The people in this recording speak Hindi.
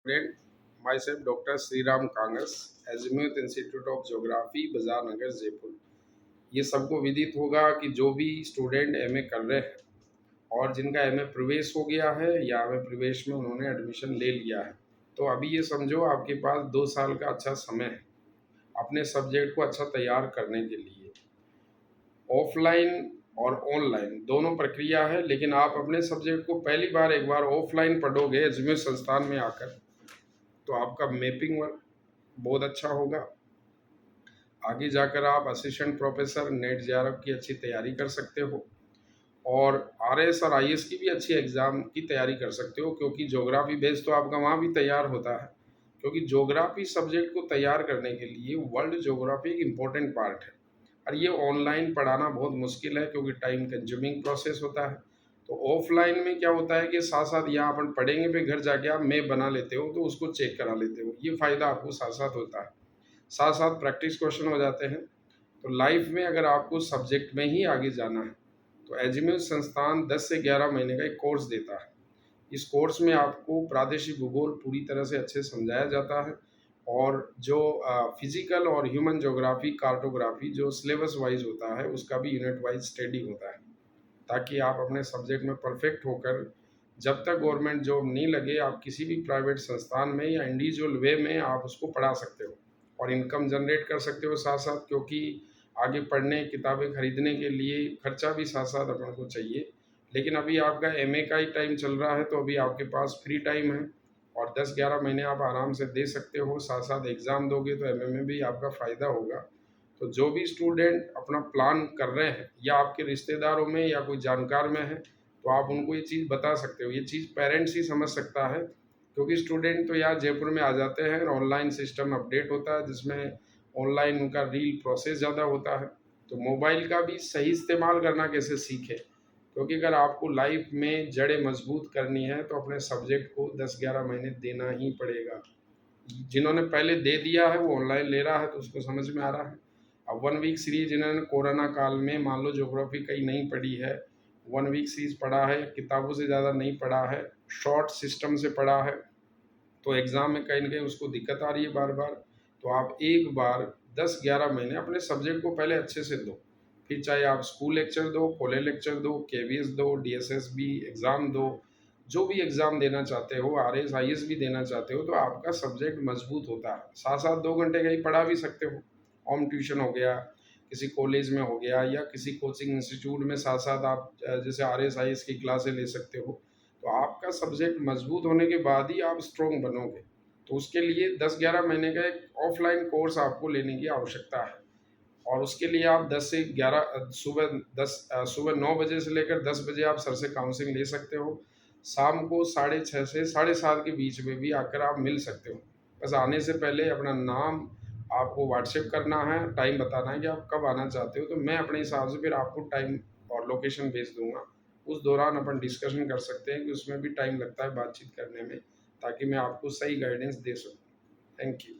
Student myself doctor Shriram Kangas, azimuth institute of geography, Bazaar Nagar, Jaipur. ये सबको विदित होगा कि जो भी स्टूडेंट एमए कर रहे हैं और जिनका एमए प्रवेश हो गया है या एमए प्रवेश में उन्होंने एडमिशन ले लिया है, तो अभी ये समझो आपके पास 2 साल का अच्छा समय है अपने सब्जेक्ट को अच्छा तैयार करने के लिए। ऑफलाइन और ऑनलाइन दोनों प्रक्रिया है, लेकिन आप अपने सब्जेक्ट को पहली बार एक बार ऑफलाइन पढ़ोगे एजिम्यूथ संस्थान में आकर, तो आपका मैपिंग वर्क बहुत अच्छा होगा। आगे जाकर आप असिस्टेंट प्रोफेसर नेट जेआरएफ की अच्छी तैयारी कर सकते हो और आरएस और आईएएस की भी अच्छी एग्ज़ाम की तैयारी कर सकते हो, क्योंकि ज्योग्राफी बेस तो आपका वहाँ भी तैयार होता है। क्योंकि ज्योग्राफी सब्जेक्ट को तैयार करने के लिए वर्ल्ड ज्योग्राफी एक इम्पोर्टेंट पार्ट है और ये ऑनलाइन पढ़ाना बहुत मुश्किल है, क्योंकि टाइम कंज्यूमिंग प्रोसेस होता है। तो ऑफलाइन में क्या होता है कि साथ साथ यहाँ अपन पढ़ेंगे, फिर घर जाके आप मैप बना लेते हो तो उसको चेक करा लेते हो, ये फ़ायदा आपको साथ साथ होता है। साथ साथ प्रैक्टिस क्वेश्चन हो जाते हैं। तो लाइफ में अगर आपको सब्जेक्ट में ही आगे जाना है तो एजिम्यूथ संस्थान 10 से 11 महीने का एक कोर्स देता है। इस कोर्स में आपको प्रादेशिक भूगोल पूरी तरह से अच्छे समझाया जाता है और जो फिजिकल और ह्यूमन ज्योग्राफी, कार्टोग्राफी जो सिलेबस वाइज होता है उसका भी यूनिट वाइज स्टडी होता है, ताकि आप अपने सब्जेक्ट में परफेक्ट होकर जब तक गवर्नमेंट जॉब नहीं लगे आप किसी भी प्राइवेट संस्थान में या इंडिविजुअल वे में आप उसको पढ़ा सकते हो और इनकम जनरेट कर सकते हो साथ साथ, क्योंकि आगे पढ़ने किताबें खरीदने के लिए खर्चा भी साथ साथ अपन को चाहिए। लेकिन अभी आपका एमए का ही टाइम चल रहा है तो अभी आपके पास फ्री टाइम है और 10-11 महीने आप आराम से दे सकते हो। साथ साथ एग्ज़ाम दोगे तो एमए में भी आपका फ़ायदा होगा। तो जो भी स्टूडेंट अपना प्लान कर रहे हैं या आपके रिश्तेदारों में या कोई जानकार में है, तो आप उनको ये चीज़ बता सकते हो। ये चीज़ पेरेंट्स ही समझ सकता है, क्योंकि स्टूडेंट तो यहाँ जयपुर में आ जाते हैं और ऑनलाइन सिस्टम अपडेट होता है जिसमें ऑनलाइन उनका रील प्रोसेस ज़्यादा होता है। तो मोबाइल का भी सही इस्तेमाल करना कैसे सीखें, क्योंकि अगर आपको लाइफ में जड़ें मजबूत करनी है तो अपने सब्जेक्ट को 10-11 महीने देना ही पड़ेगा। जिन्होंने पहले दे दिया है वो ऑनलाइन ले रहा है तो उसको समझ में आ रहा है। अब 1 वीक सीरीज जिन्होंने कोरोना काल में मान लो ज्योग्राफी कहीं नहीं पढ़ी है, 1 वीक सीरीज पढ़ा है, किताबों से ज़्यादा नहीं पढ़ा है, शॉर्ट सिस्टम से पढ़ा है, तो एग्ज़ाम में कहीं न कहीं उसको दिक्कत आ रही है बार-बार। तो आप एक बार 10-11 महीने अपने सब्जेक्ट को पहले अच्छे से दो। फिर चाहे आप स्कूल लेक्चर दो, कॉलेज लेक्चर दो, केवीएस दो, डीएसएसबी एग्ज़ाम दो, जो भी एग्ज़ाम देना चाहते हो, आरएस, आईएएस भी देना चाहते हो, तो आपका सब्जेक्ट मज़बूत होता है। साथ-साथ 2 घंटे कहीं पढ़ा भी सकते हो। होम ट्यूशन हो गया, किसी कॉलेज में हो गया या किसी कोचिंग इंस्टीट्यूट में साथ-साथ आप जैसे आरएस, आईएएस की क्लासें ले सकते हो। तो आपका सब्जेक्ट मजबूत होने के बाद ही आप स्ट्रॉन्ग बनोगे। तो उसके लिए 10-11 महीने का एक ऑफलाइन कोर्स आपको लेने की आवश्यकता है और उसके लिए आप 10 से 11 सुबह 9 बजे से लेकर 10 बजे आप सर से काउंसलिंग ले सकते हो। शाम को 6:30 से 7:30 के बीच में भी आकर आप मिल सकते हो। बस आने से पहले अपना नाम आपको व्हाट्सएप करना है, टाइम बताना है कि आप कब आना चाहते हो, तो मैं अपने हिसाब से फिर आपको टाइम और लोकेशन भेज दूँगा। उस दौरान अपन डिस्कशन कर सकते हैं कि उसमें भी टाइम लगता है बातचीत करने में, ताकि मैं आपको सही गाइडेंस दे सकूँ। Thank you.